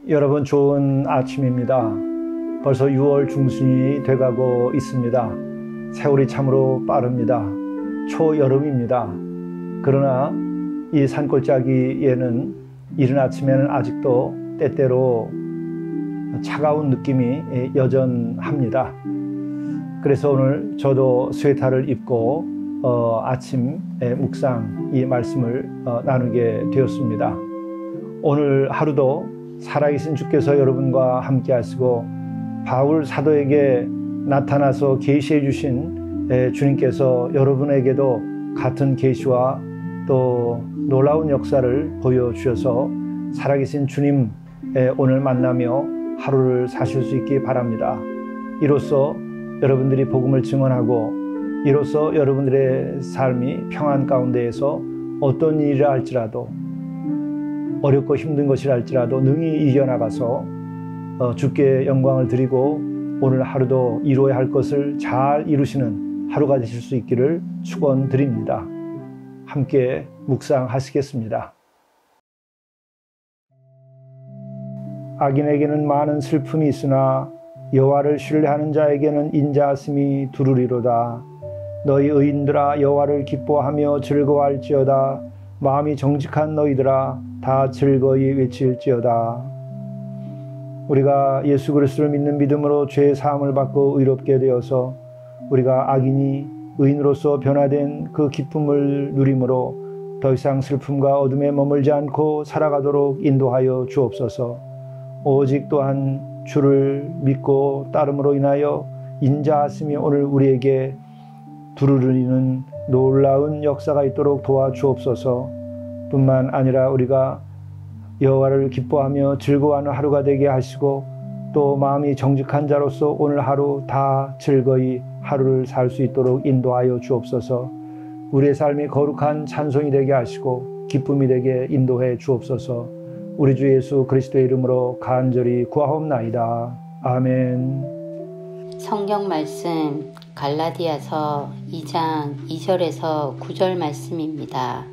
여러분 좋은 아침입니다. 벌써 6월 중순이 돼가고 있습니다. 세월이 참으로 빠릅니다. 초여름입니다. 그러나 이 산골짜기에는 이른 아침에는 아직도 때때로 차가운 느낌이 여전합니다. 그래서 오늘 저도 스웨터를 입고 아침 묵상 이 말씀을 나누게 되었습니다. 오늘 하루도 살아계신 주께서 여러분과 함께 하시고 바울 사도에게 나타나서 계시해 주신 주님께서 여러분에게도 같은 계시와 또 놀라운 역사를 보여주셔서 살아계신 주님 오늘 만나며 하루를 사실 수 있기 바랍니다. 이로써 여러분들이 복음을 증언하고 이로써 여러분들의 삶이 평안 가운데에서 어떤 일이라 할지라도 어렵고 힘든 것이라 할지라도 능히 이겨나가서 주께 영광을 드리고 오늘 하루도 이루어야 할 것을 잘 이루시는 하루가 되실 수 있기를 축원드립니다. 함께 묵상하시겠습니다. 악인에게는 많은 슬픔이 있으나 여호와를 신뢰하는 자에게는 인자하심이 두루리로다. 너희 의인들아 여호와를 기뻐하며 즐거워할지어다. 마음이 정직한 너희들아 다 즐거이 외칠지어다. 우리가 예수 그리스도를 믿는 믿음으로 죄 사함을 받고 의롭게 되어서 우리가 악인이 의인으로서 변화된 그 기쁨을 누림으로 더 이상 슬픔과 어둠에 머물지 않고 살아가도록 인도하여 주옵소서. 오직 또한 주를 믿고 따름으로 인하여 인자하심이 오늘 우리에게 두루리는 놀라운 역사가 있도록 도와주옵소서. 뿐만 아니라 우리가 여호와를 기뻐하며 즐거워하는 하루가 되게 하시고 또 마음이 정직한 자로서 오늘 하루 다 즐거이 하루를 살 수 있도록 인도하여 주옵소서. 우리의 삶이 거룩한 찬송이 되게 하시고 기쁨이 되게 인도해 주옵소서. 우리 주 예수 그리스도의 이름으로 간절히 구하옵나이다. 아멘. 성경 말씀 갈라디아서 2장 2절에서 9절 말씀입니다.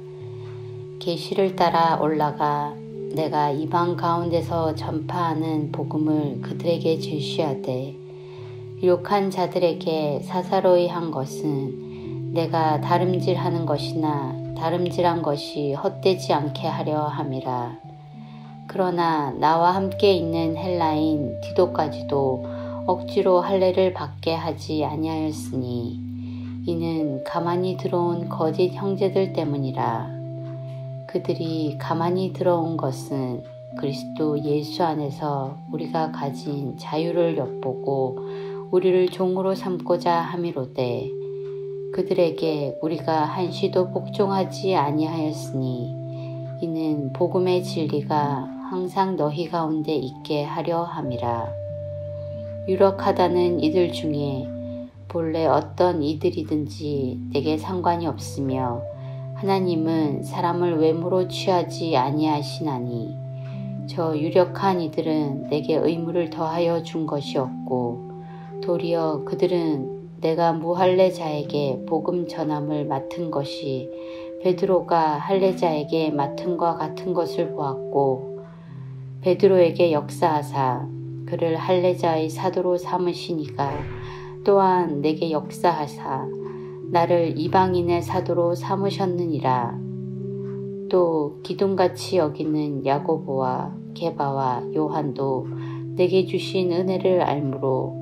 계시를 따라 올라가 내가 이방 가운데서 전파하는 복음을 그들에게 제시하되 유력한 자들에게 사사로이 한 것은 내가 다름질하는 것이나 다름질한 것이 헛되지 않게 하려 함이라. 그러나 나와 함께 있는 헬라인 디도까지도 억지로 할례를 받게 하지 아니하였으니 이는 가만히 들어온 거짓 형제들 때문이라. 그들이 가만히 들어온 것은 그리스도 예수 안에서 우리가 가진 자유를 엿보고 우리를 종으로 삼고자 함이로되 그들에게 우리가 한시도 복종하지 아니하였으니 이는 복음의 진리가 항상 너희 가운데 있게 하려 함이라. 유력하다는 이들 중에 본래 어떤 이들이든지 내게 상관이 없으며 하나님은 사람을 외모로 취하지 아니하시나니 저 유력한 이들은 내게 의무를 더하여 준 것이 없고 도리어 그들은 내가 무할례자에게 복음 전함을 맡은 것이 베드로가 할례자에게 맡은과 같은 것을 보았고 베드로에게 역사하사 그를 할례자의 사도로 삼으시니가 또한 내게 역사하사 나를 이방인의 사도로 삼으셨느니라. 또 기둥같이 여기는 야고보와 게바와 요한도 내게 주신 은혜를 알므로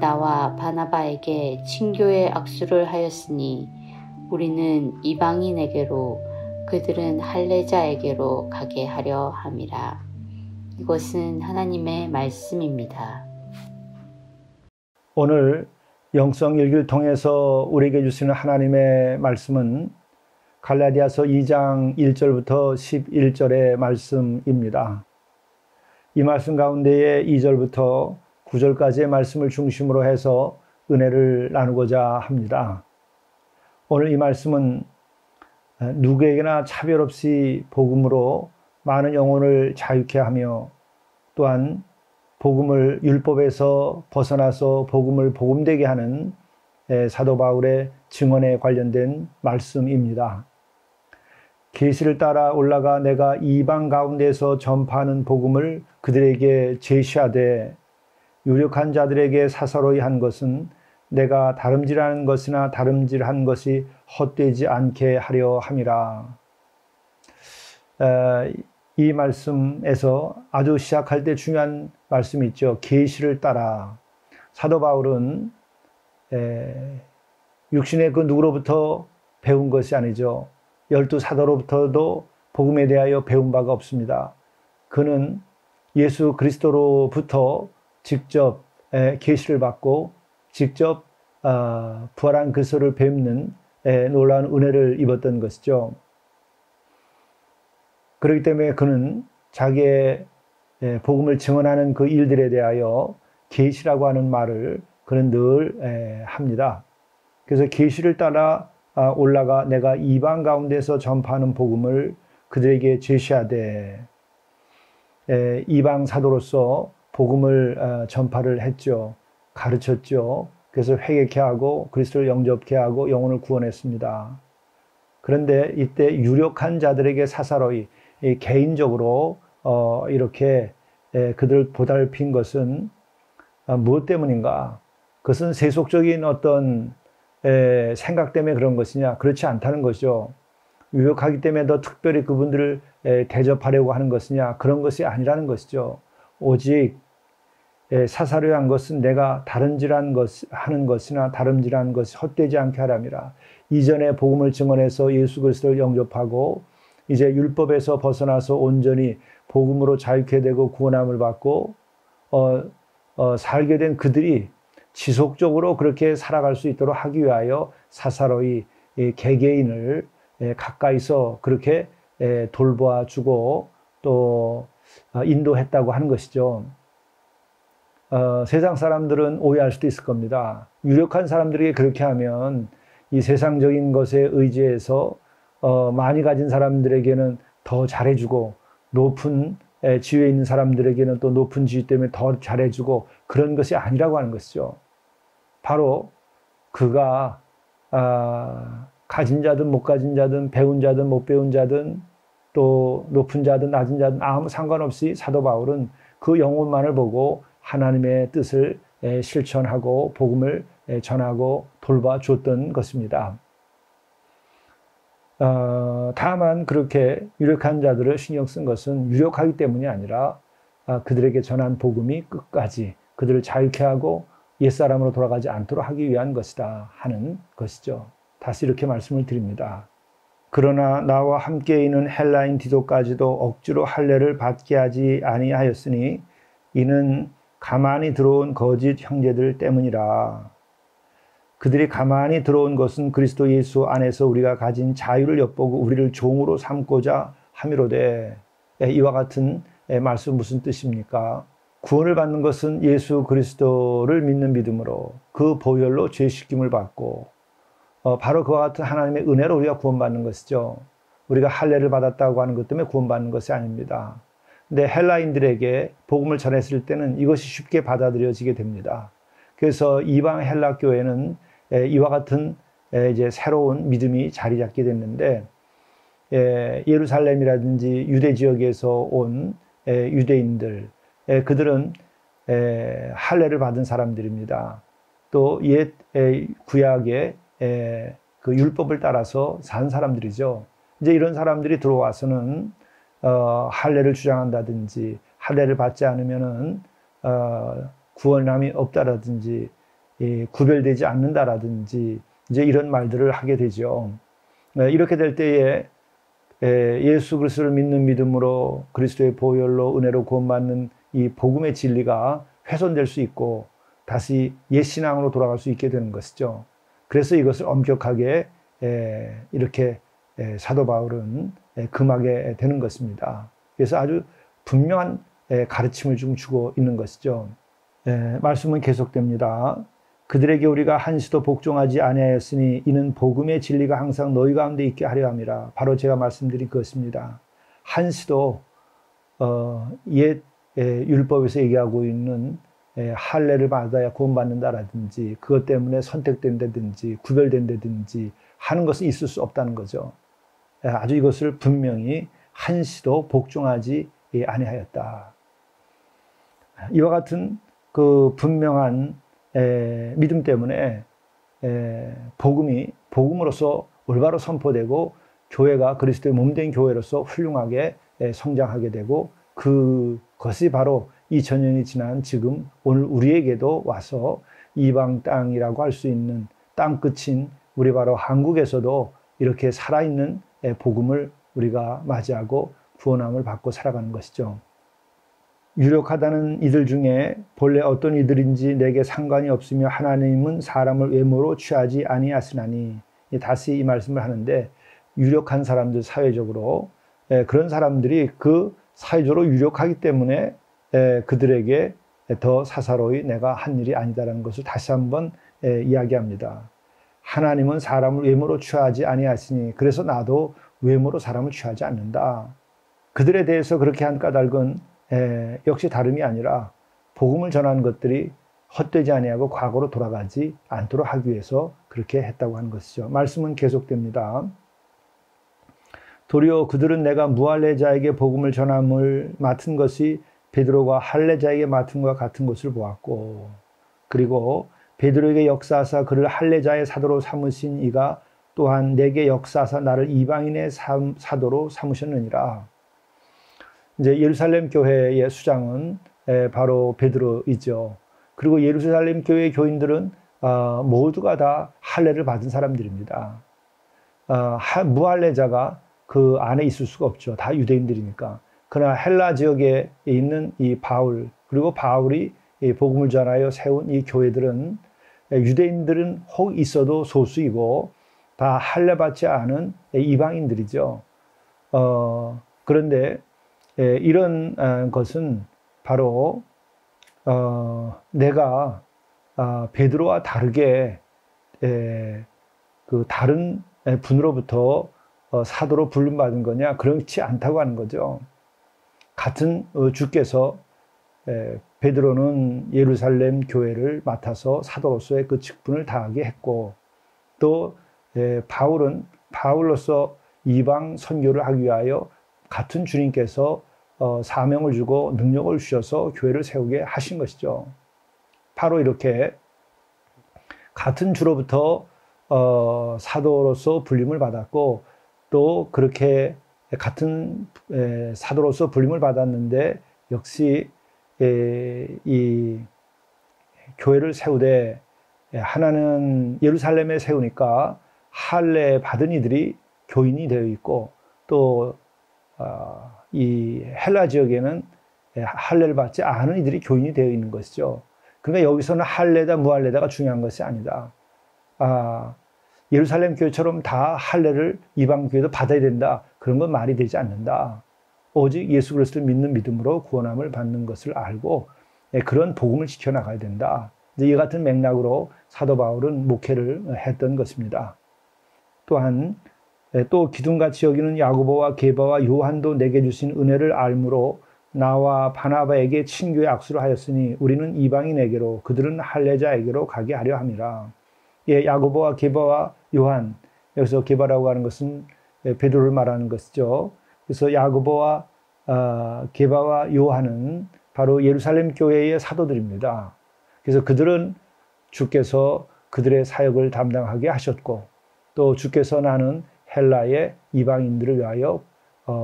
나와 바나바에게 친교의 악수를 하였으니 우리는 이방인에게로 그들은 할례자에게로 가게 하려 함이라. 이것은 하나님의 말씀입니다. 오늘 영성 일기를 통해서 우리에게 주시는 하나님의 말씀은 갈라디아서 2장 1절부터 11절의 말씀입니다. 이 말씀 가운데에 2절부터 9절까지의 말씀을 중심으로 해서 은혜를 나누고자 합니다. 오늘 이 말씀은 누구에게나 차별 없이 복음으로 많은 영혼을 자유케 하며 또한 복음을 율법에서 벗어나서 복음을 복음되게 하는 사도 바울의 증언에 관련된 말씀입니다. 계시를 따라 올라가 내가 이방 가운데서 전파하는 복음을 그들에게 제시하되 유력한 자들에게 사사로이 한 것은 내가 다름질하는 것이나 다름질한 것이 헛되지 않게 하려 함이라. 이 말씀에서 아주 시작할 때 중요한 말씀이 있죠. 계시를 따라. 사도 바울은 육신의 그 누구로부터 배운 것이 아니죠. 12사도로부터도 복음에 대하여 배운 바가 없습니다. 그는 예수 그리스도로부터 직접 계시를 받고 직접 부활한 그리스도를 뵙는 놀라운 은혜를 입었던 것이죠. 그렇기 때문에 그는 자기의 복음을 증언하는 그 일들에 대하여 계시라고 하는 말을 그는 늘 합니다. 그래서 계시를 따라 올라가 내가 이방 가운데서 전파하는 복음을 그들에게 제시하되, 이방 사도로서 복음을 전파를 했죠. 가르쳤죠. 그래서 회개케 하고 그리스도를 영접케 하고 영혼을 구원했습니다. 그런데 이때 유력한 자들에게 사사로이 개인적으로 이렇게 그들을 보살핀 것은 무엇 때문인가? 그것은 세속적인 어떤 생각 때문에 그런 것이냐? 그렇지 않다는 것이죠. 유력하기 때문에 더 특별히 그분들을 대접하려고 하는 것이냐? 그런 것이 아니라는 것이죠. 오직 사사로이 한 것은 내가 다름질한 하는 것이나 다름질한 것이 헛되지 않게 하람이라. 이전에 복음을 증언해서 예수 그리스도를 영접하고 이제 율법에서 벗어나서 온전히 복음으로 자유케 되고 구원함을 받고 살게 된 그들이 지속적으로 그렇게 살아갈 수 있도록 하기 위하여 사사로이 개개인을 가까이서 그렇게 돌보아주고 또 인도했다고 하는 것이죠. 세상 사람들은 오해할 수도 있을 겁니다. 유력한 사람들에게 그렇게 하면 이 세상적인 것에 의지해서 많이 가진 사람들에게는 더 잘해주고 높은 지위에 있는 사람들에게는 또 높은 지위 때문에 더 잘해주고 그런 것이 아니라고 하는 것이죠. 바로 그가 가진 자든 못 가진 자든 배운 자든 못 배운 자든 또 높은 자든 낮은 자든 아무 상관없이 사도 바울은 그 영혼만을 보고 하나님의 뜻을 실천하고 복음을 전하고 돌봐줬던 것입니다. 다만 그렇게 유력한 자들을 신경 쓴 것은 유력하기 때문이 아니라 그들에게 전한 복음이 끝까지 그들을 자유케 하고 옛사람으로 돌아가지 않도록 하기 위한 것이다 하는 것이죠. 다시 이렇게 말씀을 드립니다. 그러나 나와 함께 있는 헬라인 디도까지도 억지로 할례를 받게 하지 아니하였으니 이는 가만히 들어온 거짓 형제들 때문이라. 그들이 가만히 들어온 것은 그리스도 예수 안에서 우리가 가진 자유를 엿보고 우리를 종으로 삼고자 함이로되. 이와 같은 말씀 무슨 뜻입니까? 구원을 받는 것은 예수 그리스도를 믿는 믿음으로 그 보혈로 죄 씻김을 받고 바로 그와 같은 하나님의 은혜로 우리가 구원받는 것이죠. 우리가 할례를 받았다고 하는 것 때문에 구원받는 것이 아닙니다. 근데 헬라인들에게 복음을 전했을 때는 이것이 쉽게 받아들여지게 됩니다. 그래서 이방 헬라 교회는 이와 같은 이제 새로운 믿음이 자리 잡게 됐는데, 예루살렘이라든지 유대 지역에서 온 유대인들, 그들은 할례를 받은 사람들입니다. 또 옛 구약의 그 율법을 따라서 산 사람들이죠. 이제 이런 사람들이 들어와서는 할례를 주장한다든지 할례를 받지 않으면은 구원함이 없다라든지 구별되지 않는다라든지 이제 이런 말들을 하게 되죠. 이렇게 될 때에 예수 그리스도를 믿는 믿음으로 그리스도의 보혈로 은혜로 구원받는 이 복음의 진리가 훼손될 수 있고 다시 옛 신앙으로 돌아갈 수 있게 되는 것이죠. 그래서 이것을 엄격하게 이렇게 사도 바울은 금하게 되는 것입니다. 그래서 아주 분명한 가르침을 좀 주고 있는 것이죠. 말씀은 계속됩니다. 그들에게 우리가 한시도 복종하지 아니하였으니 이는 복음의 진리가 항상 너희 가운데 있게 하려 함이라. 바로 제가 말씀드린 그것입니다. 한시도 옛 율법에서 얘기하고 있는 할례를 받아야 구원받는다라든지 그것 때문에 선택된다든지 구별된다든지 하는 것은 있을 수 없다는 거죠. 아주 이것을 분명히 한시도 복종하지 아니하였다. 이와 같은 그 분명한 믿음 때문에 복음이 복음으로서 올바로 선포되고 교회가 그리스도의 몸된 교회로서 훌륭하게 성장하게 되고 그것이 바로 2000년이 지난 지금 오늘 우리에게도 와서 이방 땅이라고 할 수 있는 땅 끝인 우리 바로 한국에서도 이렇게 살아있는 복음을 우리가 맞이하고 구원함을 받고 살아가는 것이죠. 유력하다는 이들 중에 본래 어떤 이들인지 내게 상관이 없으며 하나님은 사람을 외모로 취하지 아니하시나니, 다시 이 말씀을 하는데 유력한 사람들 사회적으로 그런 사람들이 그 사회적으로 유력하기 때문에 그들에게 더 사사로이 내가 한 일이 아니다라는 것을 다시 한번 이야기합니다. 하나님은 사람을 외모로 취하지 아니하시니 그래서 나도 외모로 사람을 취하지 않는다. 그들에 대해서 그렇게 한 까닭은 역시 다름이 아니라 복음을 전하는 것들이 헛되지 아니하고 과거로 돌아가지 않도록 하기 위해서 그렇게 했다고 하는 것이죠. 말씀은 계속됩니다. 도리어 그들은 내가 무할례자에게 복음을 전함을 맡은 것이 베드로가 할례자에게 맡은 것과 같은 것을 보았고, 그리고 베드로에게 역사하사 그를 할례자의 사도로 삼으신 이가 또한 내게 역사하사 나를 이방인의 사도로 삼으셨느니라. 이제 예루살렘 교회의 수장은 바로 베드로이죠. 그리고 예루살렘 교회의 교인들은 모두가 다 할례를 받은 사람들입니다. 무할례자가 그 안에 있을 수가 없죠. 다 유대인들이니까. 그러나 헬라 지역에 있는 이 바울, 그리고 바울이 복음을 전하여 세운 이 교회들은 유대인들은 혹 있어도 소수이고 다 할례 받지 않은 이방인들이죠. 그런데 이런 것은 바로 내가 베드로와 다르게 그 다른 분으로부터 사도로 부름받은 거냐? 그렇지 않다고 하는 거죠. 같은 주께서 베드로는 예루살렘 교회를 맡아서 사도로서의 그 직분을 다하게 했고, 또 바울은 바울로서 이방 선교를 하기 위하여 같은 주님께서 사명을 주고 능력을 주셔서 교회를 세우게 하신 것이죠. 바로 이렇게 같은 주로부터 사도로서 불림을 받았고, 또 그렇게 같은 사도로서 불림을 받았는데 역시 이 교회를 세우되 하나는 예루살렘에 세우니까 할례 받은 이들이 교인이 되어 있고, 또 이 헬라 지역에는 할례를 받지 않은 이들이 교인이 되어 있는 것이죠. 그러니까 여기서는 할례다 무할례다가 중요한 것이 아니다. 예루살렘 교회처럼 다 할례를 이방 교회도 받아야 된다. 그런 건 말이 되지 않는다. 오직 예수 그리스도를 믿는 믿음으로 구원함을 받는 것을 알고 그런 복음을 지켜나가야 된다. 이제 이 같은 맥락으로 사도 바울은 목회를 했던 것입니다. 또한 또 기둥같이 여기는 야고보와 게바와 요한도 내게 주신 은혜를 알므로 나와 바나바에게 친교의 악수를 하였으니 우리는 이방인에게로 그들은 할례자에게로 가게 하려 함이라. 야고보와 게바와 요한, 여기서 게바라고 하는 것은 베드로를 말하는 것이죠. 그래서 야고보와 게바와 요한은 바로 예루살렘 교회의 사도들입니다. 그래서 그들은 주께서 그들의 사역을 담당하게 하셨고, 또 주께서 나는 헬라의 이방인들을 위하여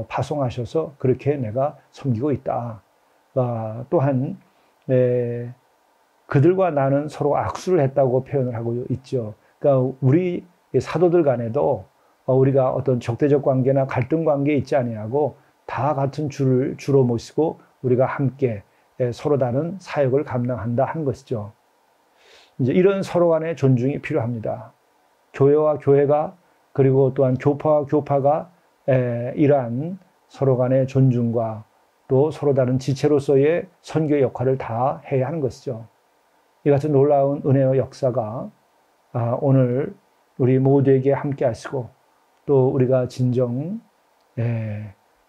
파송하셔서 그렇게 내가 섬기고 있다. 또한 그들과 나는 서로 악수를 했다고 표현을 하고 있죠. 그러니까 우리 사도들 간에도 우리가 어떤 적대적 관계나 갈등 관계에 있지 아니하고 다 같은 주를 주로 모시고 우리가 함께 서로 다른 사역을 감당한다 하는 것이죠. 이제 이런 서로 간의 존중이 필요합니다. 교회와 교회가, 그리고 또한 교파와 교파가 이러한 서로 간의 존중과 또 서로 다른 지체로서의 선교 역할을 다 해야 하는 것이죠. 이 같은 놀라운 은혜의 역사가 오늘 우리 모두에게 함께 하시고, 또 우리가 진정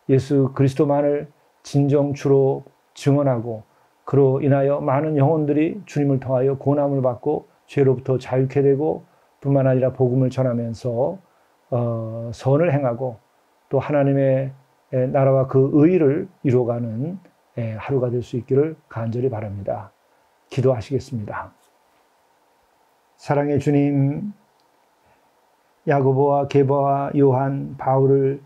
예수 그리스도만을 진정 주로 증언하고 그로 인하여 많은 영혼들이 주님을 통하여 구원함을 받고 죄로부터 자유케 되고, 뿐만 아니라 복음을 전하면서 선을 행하고 또 하나님의 나라와 그 의를 이루어가는 하루가 될 수 있기를 간절히 바랍니다. 기도하시겠습니다. 사랑의 주님, 야고보와 게바와 요한, 바울을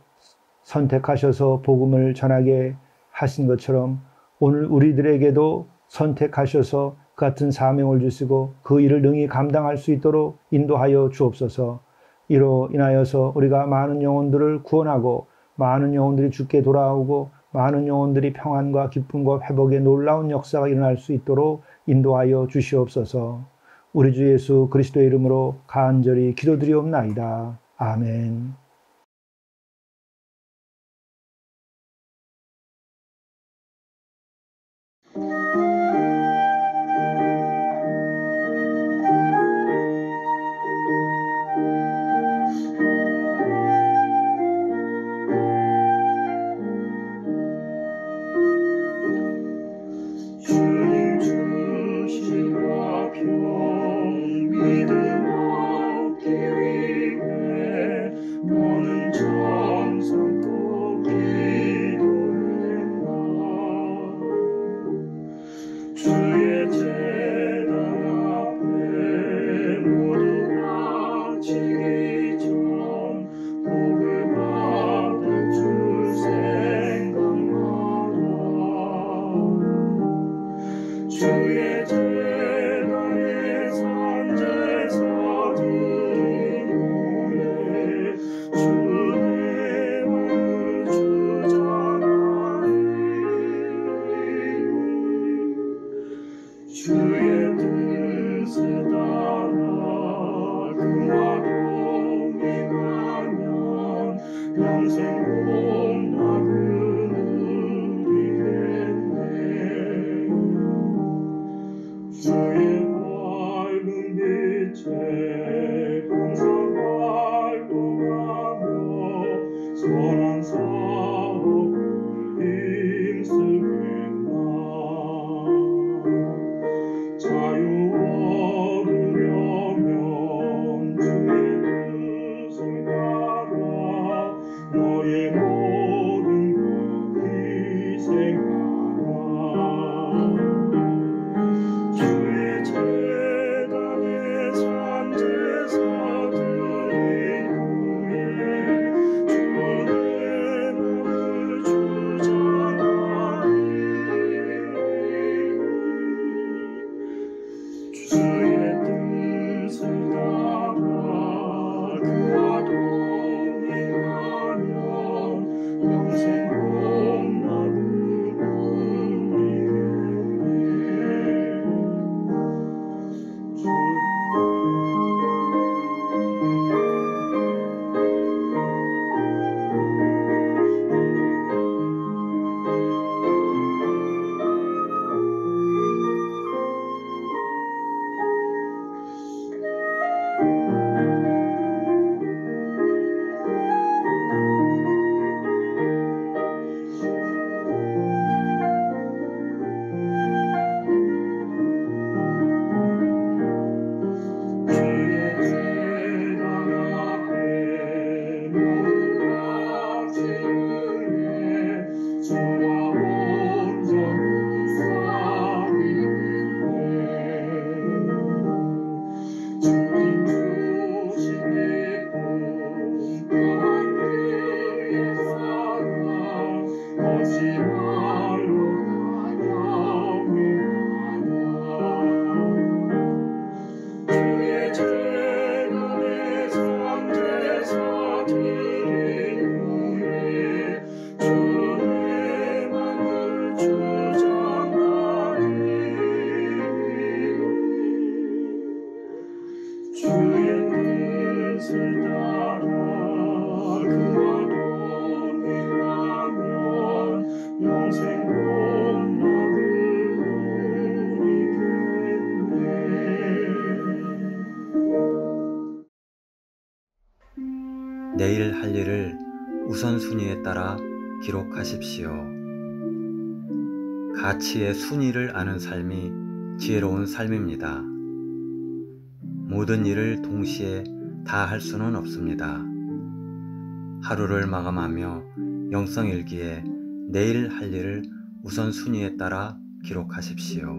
선택하셔서 복음을 전하게 하신 것처럼 오늘 우리들에게도 선택하셔서 그 같은 사명을 주시고 그 일을 능히 감당할 수 있도록 인도하여 주옵소서. 이로 인하여서 우리가 많은 영혼들을 구원하고 많은 영혼들이 주께 돌아오고 많은 영혼들이 평안과 기쁨과 회복의 놀라운 역사가 일어날 수 있도록 인도하여 주시옵소서. 우리 주 예수 그리스도의 이름으로 간절히 기도드리옵나이다. 아멘. 내일 할 일을 우선순위에 따라 기록하십시오. 가치의 순위를 아는 삶이 지혜로운 삶입니다. 모든 일을 동시에 다 할 수는 없습니다. 하루를 마감하며 영성일기에 내일 할 일을 우선순위에 따라 기록하십시오.